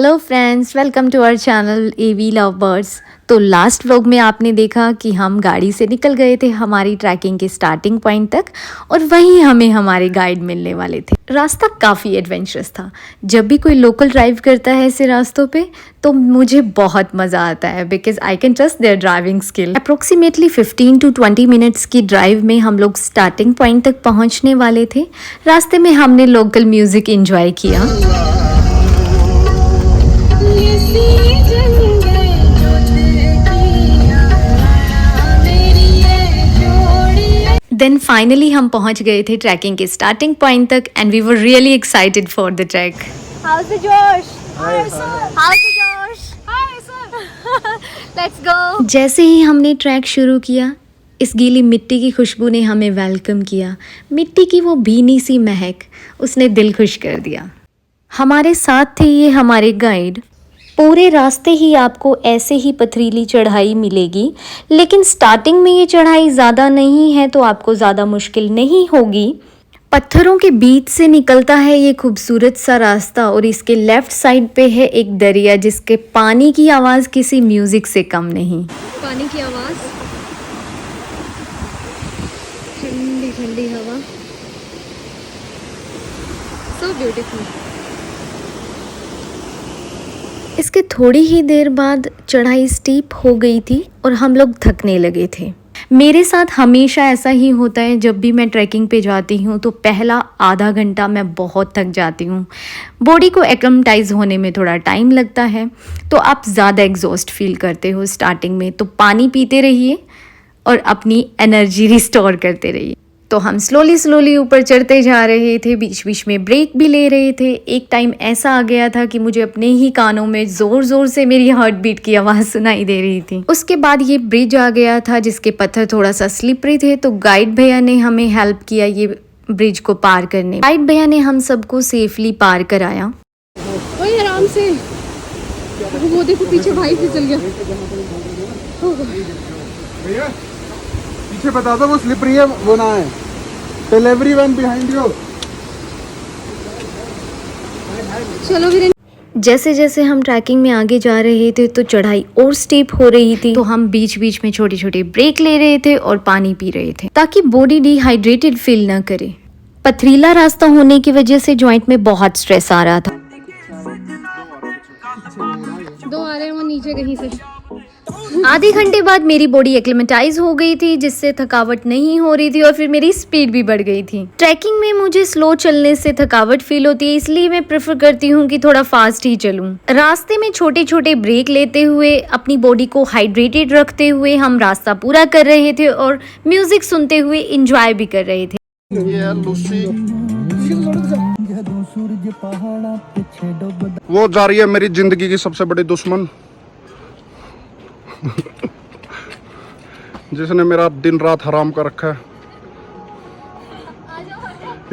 Hello friends, welcome to our channel AV love birds. तो last vlog में आपने देखा कि हम गाड़ी से निकल गए थे हमारी ट्रैकिंग के स्टार्टिंग पॉइंट तक और वहीं हमें हमारे गाइड मिलने वाले थे। रास्ता काफ़ी एडवेंचरस था। जब भी कोई लोकल ड्राइव करता है ऐसे रास्तों पे तो मुझे बहुत मज़ा आता है because I can trust there driving skill. Approximately 15 to 20 minutes की ड्राइव में हम लोग स्टार्टिंग पॉइंट तक पहुँचने वाले थे। रास्ते में हमने लोकल म्यूज़िक इंजॉय किया। देन फाइनली हम पहुंच गए थे ट्रैकिंग के स्टार्टिंग पॉइंट तक and we were really excited for the trek. How's the Josh? Hi sir. How's the Josh? Hi sir. Let's go. जैसे ही हमने ट्रैक शुरू किया, इस गीली मिट्टी की खुशबू ने हमें वेलकम किया। मिट्टी की वो भीनी सी महक उसने दिल खुश कर दिया। हमारे साथ थे ये हमारे गाइड। पूरे रास्ते ही आपको ऐसे ही पथरीली चढ़ाई मिलेगी, लेकिन स्टार्टिंग में ये चढ़ाई ज़्यादा नहीं है तो आपको ज़्यादा मुश्किल नहीं होगी। पत्थरों के बीच से निकलता है ये खूबसूरत सा रास्ता और इसके लेफ़्ट साइड पे है एक दरिया जिसके पानी की आवाज़ किसी म्यूज़िक से कम नहीं। पानी की आवाज़, ठंडी ठंडी हवा, so beautiful। इसके थोड़ी ही देर बाद चढ़ाई स्टीप हो गई थी और हम लोग थकने लगे थे। मेरे साथ हमेशा ऐसा ही होता है, जब भी मैं ट्रैकिंग पे जाती हूँ तो पहला आधा घंटा मैं बहुत थक जाती हूँ। बॉडी को एक्लेमेटाइज होने में थोड़ा टाइम लगता है तो आप ज़्यादा एग्जॉस्ट फील करते हो स्टार्टिंग में, तो पानी पीते रहिए और अपनी एनर्जी रिस्टोर करते रहिए। तो हम स्लोली ऊपर चढ़ते जा रहे थे, बीच बीच में ब्रेक भी ले रहे थे। एक टाइम ऐसा आ गया था कि मुझे अपने ही कानों में ज़ोर ज़ोर से मेरी हार्ट बीट की आवाज़ सुनाई दे रही थी। उसके बाद ये ब्रिज आ गया था जिसके पत्थर थोड़ा सा स्लिपरी थे, तो गाइड भैया ने हमें हेल्प किया ये ब्रिज को पार करने। गाइड भैया ने हम सबको सेफली पार कराया। वही आराम से, वो देखो पीछे भाई फिसल गया। भैया पीछे बता दो, वो स्लिपरी है, वो ना है। Tell everyone behind you. चलो वीरेन। जैसे जैसे हम ट्रैकिंग में आगे जा रहे थे तो चढ़ाई और स्टीप हो रही थी, तो हम बीच बीच में छोटे छोटे ब्रेक ले रहे थे और पानी पी रहे थे ताकि बॉडी डिहाइड्रेटेड फील ना करे। पथरीला रास्ता होने की वजह से जॉइंट में बहुत स्ट्रेस आ रहा था। दो आ रहे हैं वो नीचे कहीं से। आधे घंटे बाद मेरी बॉडी एक्लेमेटाइज हो गई थी जिससे थकावट नहीं हो रही थी और फिर मेरी स्पीड भी बढ़ गई थी। ट्रैकिंग में मुझे स्लो चलने से थकावट फील होती है, इसलिए मैं प्रेफर करती हूँ कि थोड़ा फास्ट ही चलूँ। रास्ते में छोटे छोटे ब्रेक लेते हुए अपनी बॉडी को हाइड्रेटेड रखते हुए हम रास्ता पूरा कर रहे थे और म्यूजिक सुनते हुए इंजॉय भी कर रहे थे। वो जा रही है मेरी जिंदगी की सबसे बड़ी दुश्मन, जिसने मेरा दिन रात हराम कर रखा है।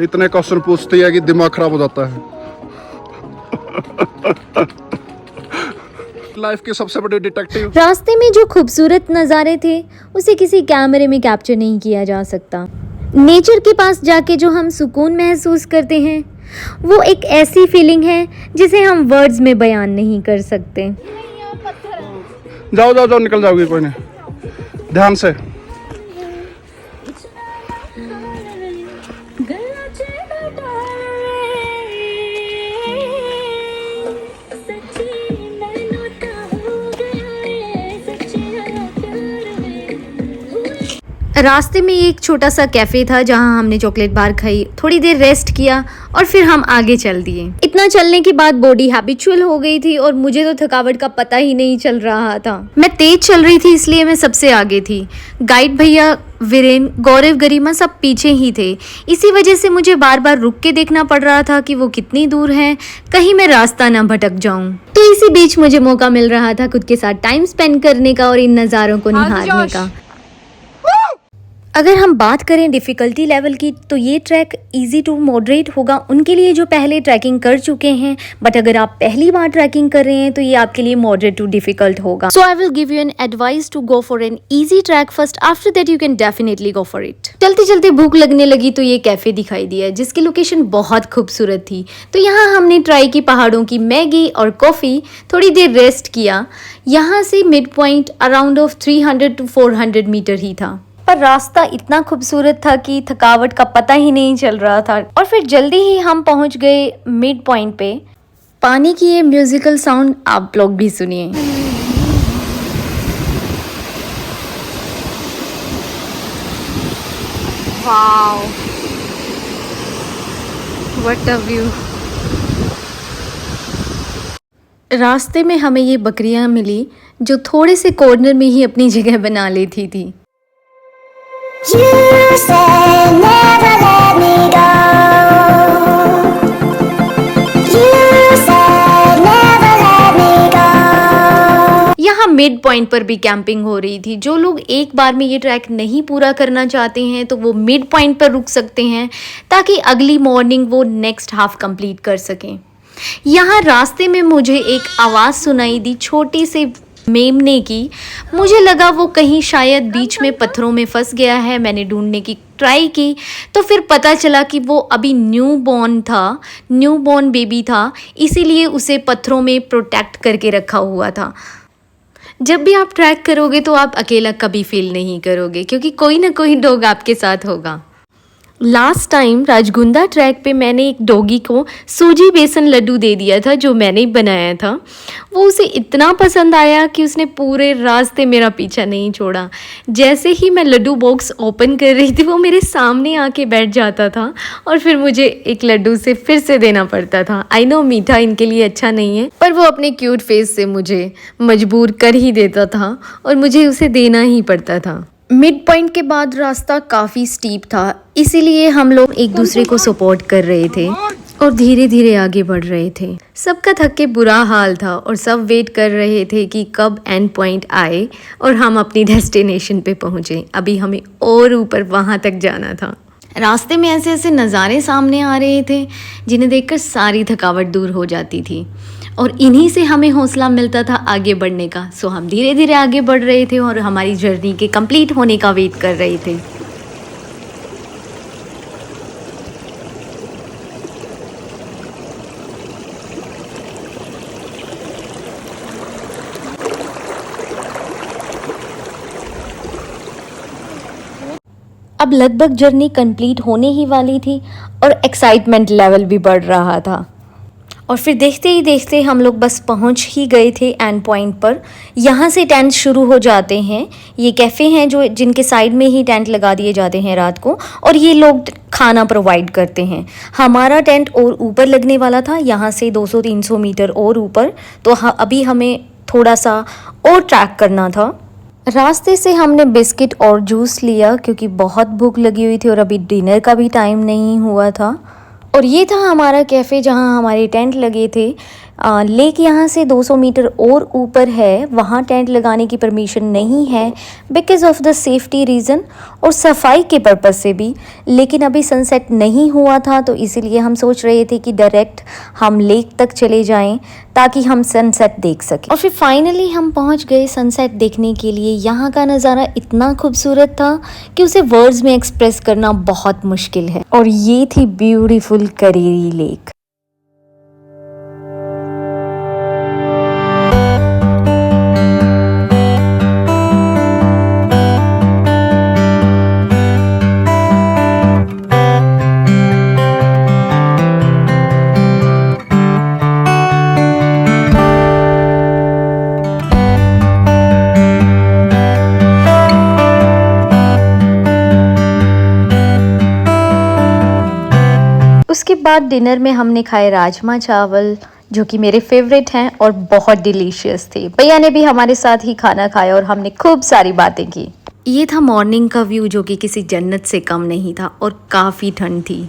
इतने क्वेश्चन पूछती है कि दिमाग खराब हो जाता है। लाइफ की सबसे बड़ी डिटेक्टिव। रास्ते में जो खूबसूरत नज़ारे थे उसे किसी कैमरे में कैप्चर नहीं किया जा सकता। नेचर के पास जाके जो हम सुकून महसूस करते हैं वो एक ऐसी फीलिंग है जिसे हम वर्ड्स में बयान नहीं कर सकते। जाओ जाओ जाओ, निकल जाओगी, कोई नहीं, ध्यान से। रास्ते में एक छोटा सा कैफ़े था जहां हमने चॉकलेट बार खाई, थोड़ी देर रेस्ट किया और फिर हम आगे चल दिए। इतना चलने के बाद बॉडी हैबिचुअल हो गई थी और मुझे तो थकावट का पता ही नहीं चल रहा था। मैं तेज चल रही थी इसलिए मैं सबसे आगे थी। गाइड भैया, वीरेन, गौरव, गरिमा सब पीछे ही थे। इसी वजह से मुझे बार बार रुक के देखना पड़ रहा था कि वो कितनी दूर है, कहीं मैं रास्ता ना भटक जाऊं। तो इसी बीच मुझे मौका मिल रहा था खुद के साथ टाइम स्पेंड करने का और इन नज़ारों को निहारने का। अगर हम बात करें डिफ़िकल्टी लेवल की, तो ये ट्रैक इजी टू मॉडरेट होगा उनके लिए जो पहले ट्रैकिंग कर चुके हैं, बट अगर आप पहली बार ट्रैकिंग कर रहे हैं तो ये आपके लिए मॉडरेट टू डिफ़िकल्ट होगा. So I will give you an advice to go for an easy track first, after that you can definitely go for it. चलते चलते भूख लगने लगी तो ये कैफ़े दिखाई दिया जिसकी लोकेशन बहुत खूबसूरत थी. तो यहाँ हमने ट्राई की पहाड़ों की मैगी और कॉफ़ी, थोड़ी देर रेस्ट किया. यहाँ से mid point around of 300 to 400 metre ही था, पर रास्ता इतना खूबसूरत था कि थकावट का पता ही नहीं चल रहा था. और फिर जल्दी ही हम पहुंच गए मिड पॉइंट पे. पानी की ये म्यूजिकल साउंड आप लोग भी सुनिए. Wow, what a view. रास्ते में हमें ये बकरियां मिली जो थोड़े से कॉर्नर में ही अपनी जगह बना लेती थी. You said never let me go. You said never let me go. यहाँ मिड पॉइंट पर भी कैंपिंग हो रही थी. जो लोग एक बार में ये ट्रैक नहीं पूरा करना चाहते हैं तो वो मिड पॉइंट पर रुक सकते हैं ताकि अगली मॉर्निंग वो नेक्स्ट हाफ कंप्लीट कर सकें. यहाँ रास्ते में मुझे एक आवाज़ सुनाई दी छोटी से मेमने की. मुझे लगा वो कहीं शायद बीच में पत्थरों में फंस गया है. मैंने ढूंढने की ट्राई की तो फिर पता चला कि वो अभी न्यू बॉर्न बेबी था, इसीलिए उसे पत्थरों में प्रोटेक्ट करके रखा हुआ था. जब भी आप ट्रैक करोगे तो आप अकेला कभी फील नहीं करोगे क्योंकि कोई ना कोई डॉग आपके साथ होगा. लास्ट टाइम राजगुंदा ट्रैक पे मैंने एक डॉगी को सूजी बेसन लड्डू दे दिया था जो मैंने बनाया था. वो उसे इतना पसंद आया कि उसने पूरे रास्ते मेरा पीछा नहीं छोड़ा. जैसे ही मैं लड्डू बॉक्स ओपन कर रही थी वो मेरे सामने आके बैठ जाता था और फिर मुझे एक लड्डू से फिर से देना पड़ता था. आई नो मीठा इनके लिए अच्छा नहीं है, पर वो अपने क्यूट फेस से मुझे मजबूर कर ही देता था और मुझे उसे देना ही पड़ता था. मिड पॉइंट के बाद रास्ता काफ़ी स्टीप था, इसीलिए हम लोग एक दूसरे को सपोर्ट कर रहे थे और धीरे धीरे आगे बढ़ रहे थे. सबका थक के बुरा हाल था और सब वेट कर रहे थे कि कब एंड पॉइंट आए और हम अपनी डेस्टिनेशन पे पहुँचे. अभी हमें और ऊपर वहाँ तक जाना था. रास्ते में ऐसे ऐसे नज़ारे सामने आ रहे थे जिन्हें देखकर सारी थकावट दूर हो जाती थी और इन्हीं से हमें हौसला मिलता था आगे बढ़ने का. सो हम धीरे धीरे आगे बढ़ रहे थे और हमारी जर्नी के कंप्लीट होने का वेट कर रहे थे. अब लगभग जर्नी कंप्लीट होने ही वाली थी और एक्साइटमेंट लेवल भी बढ़ रहा था. और फिर देखते ही देखते हम लोग बस पहुंच ही गए थे एंड पॉइंट पर. यहाँ से टेंट शुरू हो जाते हैं. ये कैफ़े हैं जिनके साइड में ही टेंट लगा दिए जाते हैं रात को और ये लोग खाना प्रोवाइड करते हैं. हमारा टेंट और ऊपर लगने वाला था, यहाँ से 200-300 मीटर और ऊपर. तो अभी हमें थोड़ा सा और ट्रैक करना था. रास्ते से हमने बिस्किट और जूस लिया क्योंकि बहुत भूख लगी हुई थी और अभी डिनर का भी टाइम नहीं हुआ था. और ये था हमारा कैफ़े जहाँ हमारे टेंट लगे थे. लेक यहाँ से 200 मीटर और ऊपर है, वहाँ टेंट लगाने की परमिशन नहीं है because of the safety reason और सफाई के पर्पज़ से भी. लेकिन अभी सनसेट नहीं हुआ था तो इसीलिए हम सोच रहे थे कि डायरेक्ट हम लेक तक चले जाएं ताकि हम सनसेट देख सकें. और फिर फाइनली हम पहुंच गए सनसेट देखने के लिए. यहाँ का नज़ारा इतना खूबसूरत था कि उसे वर्ड्स में एक्सप्रेस करना बहुत मुश्किल है. और ये थी ब्यूटीफुल करेरी लेक. उसके बाद डिनर में हमने खाए राजमा चावल जो कि मेरे फेवरेट हैं और बहुत डिलीशियस थे. भैया ने भी हमारे साथ ही खाना खाया और हमने खूब सारी बातें की. ये था मॉर्निंग का व्यू जो कि किसी जन्नत से कम नहीं था और काफ़ी ठंड थी.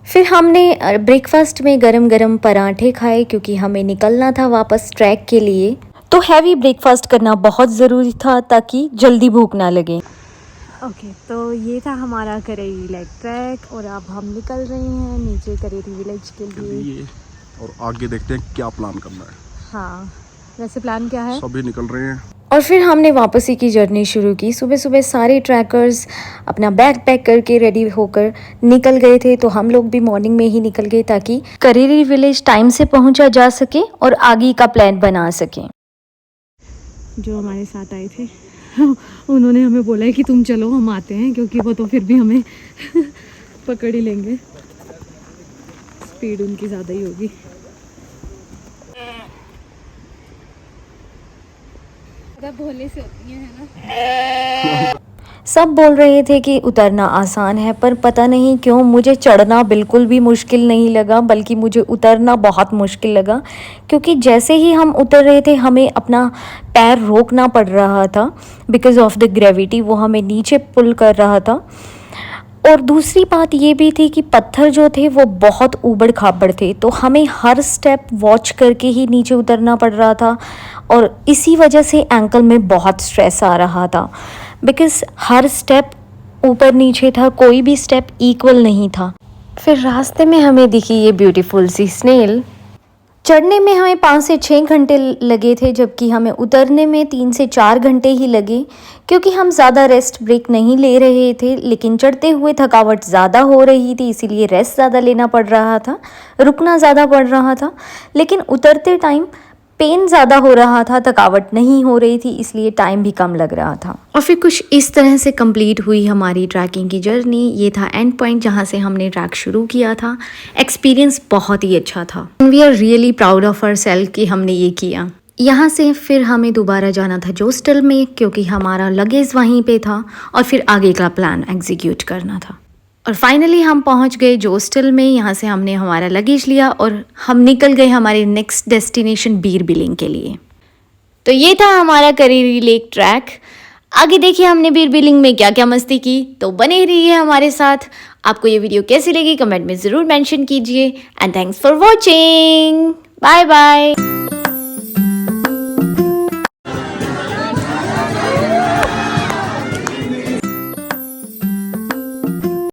फिर हमने ब्रेकफास्ट में गरम गरम पराठे खाए क्योंकि हमें निकलना था वापस ट्रैक के लिए, तो हैवी ब्रेकफास्ट करना बहुत ज़रूरी था ताकि जल्दी भूख ना लगे। ओके, तो ये था हमारा करेरी लेक ट्रैक और अब हम निकल रहे हैं नीचे करेरी विलेज के लिए। और आगे देखते हैं क्या प्लान करना है। हाँ, वैसे प्लान क्या है? सभी निकल रहे हैं। और फिर हमने वापसी की जर्नी शुरू की। सुबह सुबह सारे ट्रैकर्स अपना बैग पैक करके रेडी होकर निकल गए थे, तो हम लोग भी मॉर्निंग में ही निकल गए ताकि करेरी विलेज टाइम से पहुंचा जा सके और आगे का प्लान बना सके। जो हमारे साथ आए थे उन्होंने हमें बोला है कि तुम चलो, हम आते हैं, क्योंकि वो तो फिर भी हमें पकड़ ही लेंगे, स्पीड उनकी ज़्यादा ही होगी। भोले से होती है ना। सब बोल रहे थे कि उतरना आसान है, पर पता नहीं क्यों मुझे चढ़ना बिल्कुल भी मुश्किल नहीं लगा, बल्कि मुझे उतरना बहुत मुश्किल लगा, क्योंकि जैसे ही हम उतर रहे थे हमें अपना पैर रोकना पड़ रहा था बिकॉज़ ऑफ द ग्रेविटी, वो हमें नीचे पुल कर रहा था। और दूसरी बात ये भी थी कि पत्थर जो थे वो बहुत ऊबड़ खाबड़ थे, तो हमें हर स्टेप वॉच करके ही नीचे उतरना पड़ रहा था और इसी वजह से एंकल में बहुत स्ट्रेस आ रहा था बिकॉज़ हर स्टेप ऊपर नीचे था, कोई भी स्टेप इक्वल नहीं था। फिर रास्ते में हमें दिखी ये ब्यूटीफुल सी स्नेल। चढ़ने में हमें 5 से 6 घंटे लगे थे, जबकि हमें उतरने में 3 से 4 घंटे ही लगे, क्योंकि हम ज़्यादा रेस्ट ब्रेक नहीं ले रहे थे। लेकिन चढ़ते हुए थकावट ज़्यादा हो रही थी, इसीलिए रेस्ट ज़्यादा लेना पड़ रहा था, रुकना ज़्यादा पड़ रहा था। लेकिन उतरते टाइम पेन ज़्यादा हो रहा था, थकावट नहीं हो रही थी, इसलिए टाइम भी कम लग रहा था। और फिर कुछ इस तरह से कंप्लीट हुई हमारी ट्रैकिंग की जर्नी। ये था एंड पॉइंट जहाँ से हमने ट्रैक शुरू किया था। एक्सपीरियंस बहुत ही अच्छा था। We are really proud of ourselves कि हमने ये किया। यहाँ से फिर हमें दोबारा जाना था जोस्टल में, क्योंकि हमारा लगेज वहीं पे था और फिर आगे का प्लान एग्जीक्यूट करना था। और फाइनली हम पहुंच गए जोस्टल में। यहाँ से हमने हमारा लगेज लिया और हम निकल गए हमारे नेक्स्ट डेस्टिनेशन बीर बिलिंग के लिए। तो ये था हमारा करेरी लेक ट्रैक। आगे देखिए हमने बीर बिलिंग में क्या क्या मस्ती की, तो बने रहिए हमारे साथ। आपको ये वीडियो कैसी लगी कमेंट में ज़रूर मेंशन कीजिए। And thanks for watching. Bye bye.